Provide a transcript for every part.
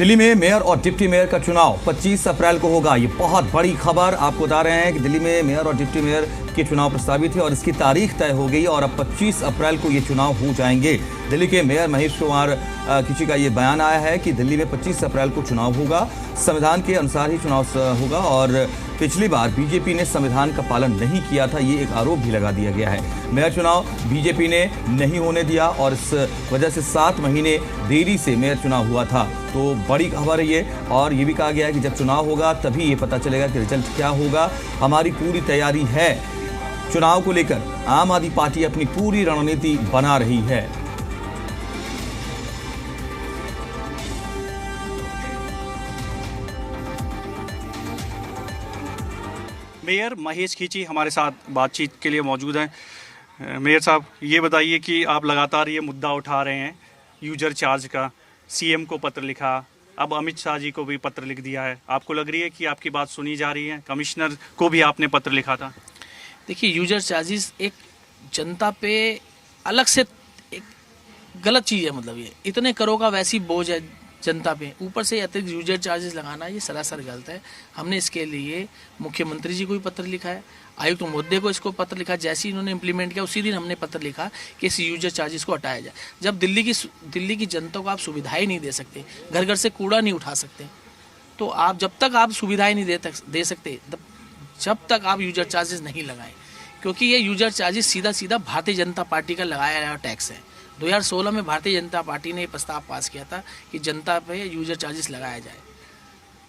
दिल्ली में मेयर और deputy mayor का चुनाव 25 अप्रैल को होगा। ये बहुत बड़ी खबर आपको बता रहे हैं कि दिल्ली में मेयर और डिप्टी मेयर के चुनाव प्रस्तावित है और इसकी तारीख तय हो गई और अब 25 अप्रैल को ये चुनाव हो जाएंगे। दिल्ली के मेयर महेश कुमार किची का ये बयान आया है कि दिल्ली में 25 अप्रैल को चुनाव होगा, संविधान के अनुसार ही चुनाव होगा और पिछली बार बीजेपी ने संविधान का पालन नहीं किया था, ये एक आरोप भी लगा दिया गया है। मेयर चुनाव बीजेपी ने नहीं होने दिया और इस वजह से 7 महीने देरी से मेयर चुनाव हुआ था। तो बड़ी खबर है ये, और ये भी कहा गया है कि जब चुनाव होगा तभी ये पता चलेगा कि रिजल्ट क्या होगा। हमारी पूरी तैयारी है चुनाव को लेकर। आम आदमी पार्टी अपनी पूरी रणनीति बना रही है। मेयर महेश खींची हमारे साथ बातचीत के लिए मौजूद हैं। मेयर साहब, ये बताइए कि आप लगातार ये मुद्दा उठा रहे हैं यूजर चार्ज का, सीएम को पत्र लिखा, अब अमित शाह जी को भी पत्र लिख दिया है। आपको लग रही है कि आपकी बात सुनी जा रही है? कमिश्नर को भी आपने पत्र लिखा था। देखिए, यूजर चार्जेस एक जनता पे अलग से एक गलत चीज़ है। मतलब ये इतने करोड़ का वैसी बोझ है जनता पे, ऊपर से अतिरिक्त यूजर चार्जेस लगाना ये सरासर गलत है। हमने इसके लिए मुख्यमंत्री जी को भी पत्र लिखा है, आयुक्त महोदय को इसको पत्र लिखा। जैसे ही इन्होंने इम्प्लीमेंट किया उसी दिन हमने पत्र लिखा कि इस यूजर चार्जेस को हटाया जाए। जब दिल्ली की जनता को आप सुविधाएं नहीं दे सकते, घर घर से कूड़ा नहीं उठा सकते, तो आप जब तक आप सुविधाएं नहीं दे सकते जब तक आप यूजर चार्जेस नहीं लगाएं, क्योंकि ये यूजर चार्जेस सीधा सीधा भारतीय जनता पार्टी का लगाया गया टैक्स है। 2016 में भारतीय जनता पार्टी ने प्रस्ताव पास किया था कि जनता पे यूजर चार्जेस लगाया जाए,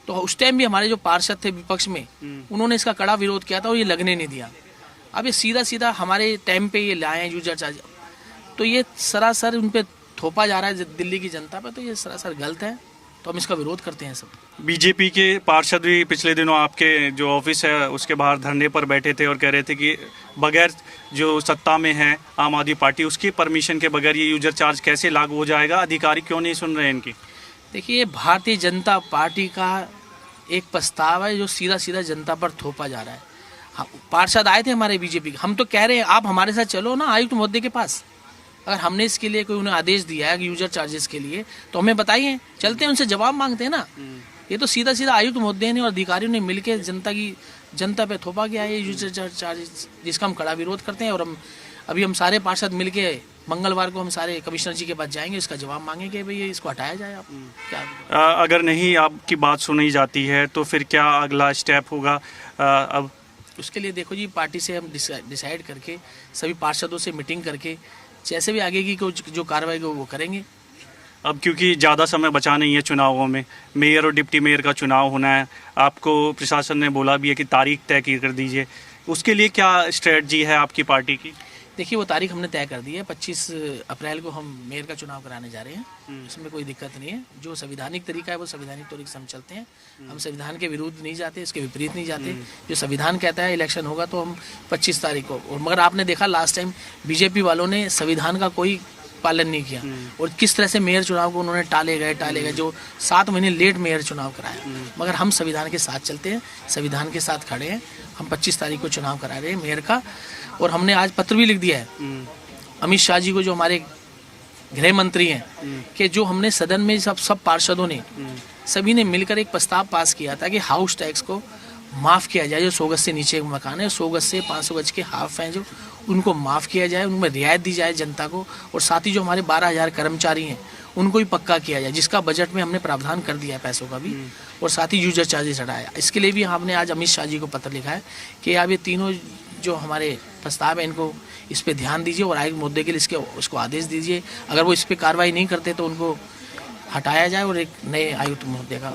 तो उस टाइम भी हमारे जो पार्षद थे विपक्ष में, उन्होंने इसका कड़ा विरोध किया था और ये लगने नहीं दिया। अब ये सीधा सीधा हमारे टाइम पे ये लाए हैं यूजर चार्ज, तो ये सरासर उन पे थोपा जा रहा है दिल्ली की जनता पे, तो ये सरासर गलत है। तो हम इसका विरोध करते हैं सब। बीजेपी के पार्षद भी पिछले दिनों आपके जो ऑफिस है उसके बाहर धरने पर बैठे थे और कह रहे थे कि बगैर जो सत्ता में है आम आदमी पार्टी, उसकी परमिशन के बगैर ये यूजर चार्ज कैसे लागू हो जाएगा? अधिकारी क्यों नहीं सुन रहे हैं इनकी? देखिए, भारतीय जनता पार्टी का एक प्रस्ताव है जो सीधा सीधा जनता पर थोपा जा रहा है। हाँ, पार्षद आए थे हमारे बीजेपी के, हम तो कह रहे हैं आप हमारे साथ चलो ना आयुक्त महोदय के पास। अगर हमने इसके लिए कोई उन्हें आदेश दिया है यूजर चार्जेस के लिए तो हमें बताइए, चलते हैं उनसे जवाब मांगते हैं ना। ये तो सीधा सीधा आयुक्त महोदय ने और अधिकारियों ने मिलकर जनता पे थोपा गया है यूजर चार्जेस, जिसका हम कड़ा विरोध करते हैं। और हम सारे पार्षद मिलके मंगलवार को हम सारे कमिश्नर जी के पास जाएंगे, इसका जवाब मांगेंगे भाई इसको हटाया जाए। आप क्या अगर नहीं आपकी बात सुनी जाती है तो फिर क्या अगला स्टेप होगा? अब उसके लिए देखो जी, पार्टी से हम डिसाइड करके सभी पार्षदों से मीटिंग करके जैसे भी आगे की जो कार्रवाई वो करेंगे। अब क्योंकि ज़्यादा समय बचा नहीं है चुनावों में, मेयर और डिप्टी मेयर का चुनाव होना है, आपको प्रशासन ने बोला भी है कि तारीख तय कर दीजिए, उसके लिए क्या स्ट्रेटजी है आपकी पार्टी की? देखिए, वो तारीख हमने तय कर दी है। 25 अप्रैल को हम मेयर का चुनाव कराने जा रहे हैं। इसमें कोई दिक्कत नहीं है। जो संवैधानिक तरीका है वो संवैधानिक तरीके से हम चलते हैं। हम संविधान के विरुद्ध नहीं जाते, इसके विपरीत नहीं जाते। जो संविधान कहता है इलेक्शन होगा तो हम 25 तारीख को। और मगर आपने देखा लास्ट टाइम बीजेपी वालों ने संविधान का कोई पालन नहीं किया और किस तरह से मेयर चुनाव को उन्होंने टाले गए, जो 7 महीने लेट मेयर चुनाव कराया। मगर हम संविधान के साथ चलते हैं, संविधान के साथ खड़े हैं। हम 25 तारीख को चुनाव करा रहे हैं मेयर का, और हमने आज पत्र भी लिख दिया है अमित शाह जी को, जो हमारे गृह मंत्री हैं, कि जो हमने सदन में सब पार्षदों ने सभी ने मिलकर एक प्रस्ताव पास किया था कि हाउस टैक्स को माफ़ किया जाए। जो 100 गज से नीचे मकान है, 100 गज से 500 गज के हाफ हैं, जो उनको माफ़ किया जाए, उनमें रियायत दी जाए जनता को। और साथ ही जो हमारे 12,000 कर्मचारी हैं उनको भी पक्का किया जाए, जिसका बजट में हमने प्रावधान कर दिया है पैसों का भी। और साथ ही यूजर चार्जेस हटाया। इसके लिए भी हमने आज अमित शाह जी को पत्र लिखा है कि आप ये तीनों जो हमारे प्रस्ताव है इनको इस पे ध्यान दीजिए और आयुक्त मुद्दे के लिए उसको आदेश दीजिए। अगर वो इस पे कार्रवाई नहीं करते तो उनको हटाया जाए और एक नए आयुक्त मुद्दे का।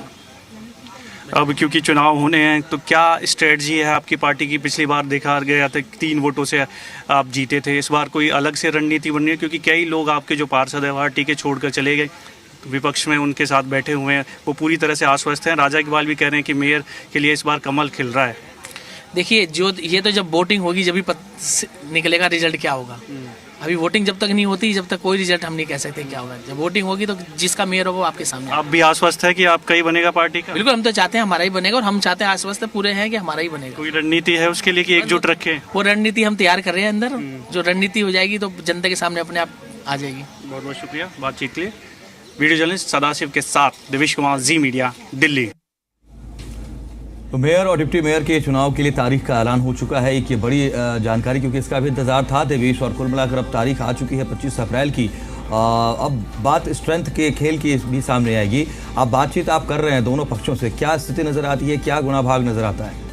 अब क्योंकि चुनाव होने हैं तो क्या स्ट्रेटजी है आपकी पार्टी की? पिछली बार देखा गया था 3 वोटों से आप जीते थे, इस बार कोई अलग से रणनीति बन रही है? क्योंकि कई लोग आपके जो पार्षद है पार्टी के छोड़कर चले गए, तो विपक्ष में उनके साथ बैठे हुए हैं, वो पूरी तरह से आश्वस्त हैं। राजा इकबाल भी कह रहे हैं कि मेयर के लिए इस बार कमल खिल रहा है। देखिए, ये तो जब वोटिंग होगी जब भी निकलेगा रिजल्ट क्या होगा। अभी वोटिंग जब तक नहीं होती, जब तक कोई रिजल्ट हम नहीं कह सकते क्या होगा। जब वोटिंग होगी तो जिसका मेयर होगा वो आपके सामने। आप भी आश्वस्त है कि आपका ही बनेगा पार्टी का? बिल्कुल, हम तो चाहते हैं हमारा ही बनेगा और हम चाहते हैं, आश्वस्त पूरे हैं कि हमारा ही बनेगा। कोई रणनीति है उसके लिए कि एकजुट रखें? वो रणनीति हम तैयार कर रहे हैं अंदर। जो रणनीति हो जाएगी तो जनता के सामने अपने आप आ जाएगी। बहुत बहुत शुक्रिया बातचीत के लिए। वीडियो जर्नलिस्ट सदाशिव के साथ देवेश कुमार, जी मीडिया, दिल्ली। तो मेयर और डिप्टी मेयर के चुनाव के लिए तारीख का ऐलान हो चुका है। एक ये बड़ी जानकारी, क्योंकि इसका भी इंतजार था देवेश, और कुल मिलाकर अब तारीख आ चुकी है 25 अप्रैल की। अब बात स्ट्रेंथ के खेल की भी सामने आएगी। अब बातचीत आप कर रहे हैं दोनों पक्षों से, क्या स्थिति नजर आती है, क्या गुना भाग नजर आता है?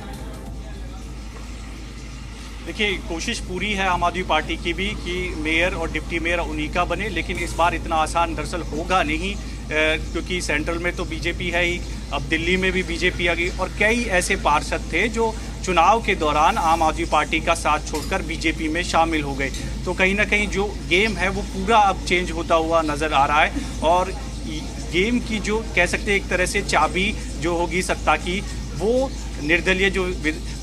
देखिए, कोशिश पूरी है आम आदमी पार्टी की भी कि मेयर और डिप्टी मेयर उन्हीं का बने, लेकिन इस बार इतना आसान दरअसल होगा नहीं, क्योंकि सेंट्रल में तो बीजेपी है ही, अब दिल्ली में भी बीजेपी आ गई, और कई ऐसे पार्षद थे जो चुनाव के दौरान आम आदमी पार्टी का साथ छोड़कर बीजेपी में शामिल हो गए। तो कहीं ना कहीं जो गेम है वो पूरा अब चेंज होता हुआ नज़र आ रहा है, और गेम की जो कह सकते हैं एक तरह से चाबी जो होगी सत्ता की, वो निर्दलीय जो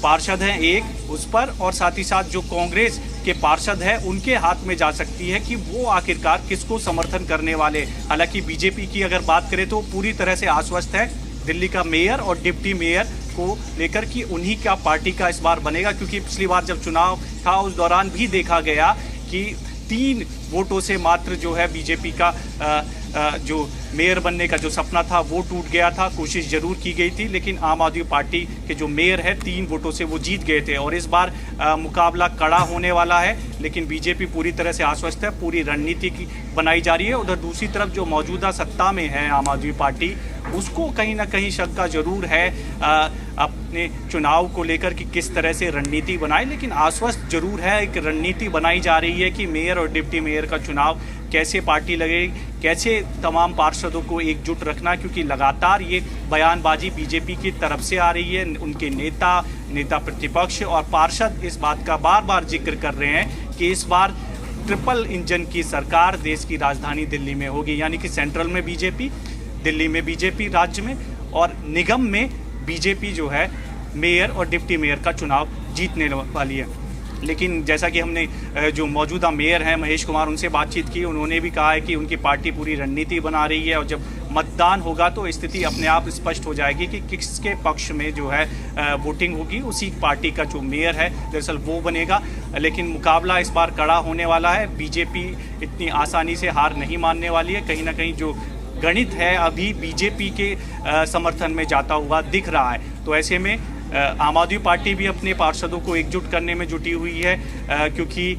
पार्षद हैं एक उस पर, और साथ ही साथ जो कांग्रेस के पार्षद हैं उनके हाथ में जा सकती है कि वो आखिरकार किसको समर्थन करने वाले। हालांकि बीजेपी की अगर बात करें तो पूरी तरह से आश्वस्त है दिल्ली का मेयर और डिप्टी मेयर को लेकर कि उन्हीं का पार्टी का इस बार बनेगा, क्योंकि पिछली बार जब चुनाव था उस दौरान भी देखा गया कि 3 वोटों से मात्र जो है बीजेपी का जो मेयर बनने का जो सपना था वो टूट गया था। कोशिश जरूर की गई थी, लेकिन आम आदमी पार्टी के जो मेयर है 3 वोटों से वो जीत गए थे, और इस बार मुकाबला कड़ा होने वाला है। लेकिन बीजेपी पूरी तरह से आश्वस्त है, पूरी रणनीति की बनाई जा रही है। उधर दूसरी तरफ जो मौजूदा सत्ता में है आम आदमी पार्टी, उसको कहीं ना कहीं शंका जरूर है अपने चुनाव को लेकर कि किस तरह से रणनीति बनाए, लेकिन आश्वस्त जरूर है, एक रणनीति बनाई जा रही है कि मेयर और डिप्टी मेयर का चुनाव कैसे पार्टी लगे, कैसे तमाम पार्षदों को एकजुट रखना, क्योंकि लगातार ये बयानबाजी बीजेपी की तरफ से आ रही है। उनके नेता प्रतिपक्ष और पार्षद इस बात का बार बार जिक्र कर रहे हैं कि इस बार ट्रिपल इंजन की सरकार देश की राजधानी दिल्ली में होगी, यानी कि सेंट्रल में बीजेपी, दिल्ली में बीजेपी राज्य में, और निगम में बीजेपी जो है मेयर और डिप्टी मेयर का चुनाव जीतने वाली है। लेकिन जैसा कि हमने जो मौजूदा मेयर हैं महेश कुमार, उनसे बातचीत की, उन्होंने भी कहा है कि उनकी पार्टी पूरी रणनीति बना रही है, और जब मतदान होगा तो स्थिति अपने आप स्पष्ट हो जाएगी कि किसके पक्ष में जो है वोटिंग होगी, उसी पार्टी का जो मेयर है दरअसल वो बनेगा। लेकिन मुकाबला इस बार कड़ा होने वाला है, बीजेपी इतनी आसानी से हार नहीं मानने वाली है। कहीं ना कहीं जो गणित है अभी बीजेपी के समर्थन में जाता हुआ दिख रहा है। तो ऐसे में आम आदमी पार्टी भी अपने पार्षदों को एकजुट करने में जुटी हुई है, क्योंकि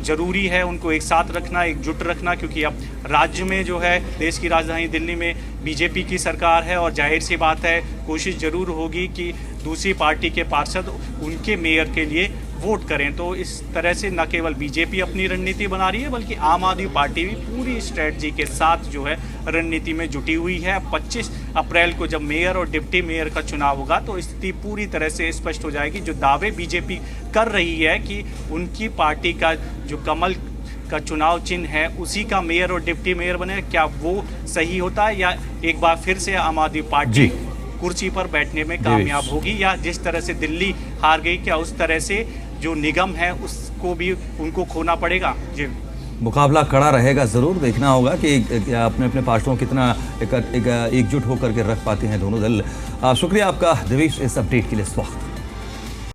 ज़रूरी है उनको एक साथ रखना, एकजुट रखना, क्योंकि अब राज्य में जो है देश की राजधानी दिल्ली में बीजेपी की सरकार है, और जाहिर सी बात है कोशिश ज़रूर होगी कि दूसरी पार्टी के पार्षद उनके मेयर के लिए वोट करें। तो इस तरह से न केवल बीजेपी अपनी रणनीति बना रही है, बल्कि आम आदमी पार्टी भी पूरी स्ट्रेटजी के साथ जो है रणनीति में जुटी हुई है। 25 अप्रैल को जब मेयर और डिप्टी मेयर का चुनाव होगा तो स्थिति पूरी तरह से स्पष्ट हो जाएगी। जो दावे बीजेपी कर रही है कि उनकी पार्टी का जो कमल का चुनाव चिन्ह है उसी का मेयर और डिप्टी मेयर बने, क्या वो सही होता है, या एक बार फिर से आम आदमी पार्टी कुर्सी पर बैठने में कामयाब होगी, या जिस तरह से दिल्ली हार गई क्या उस तरह से जो निगम है उसको भी उनको खोना पड़ेगा? जी, मुकाबला कड़ा रहेगा, ज़रूर देखना होगा कि अपने अपने पार्षदों कितना एकजुट होकर के रख पाते हैं दोनों दल। शुक्रिया आपका देवेश इस अपडेट के लिए इस वक्त।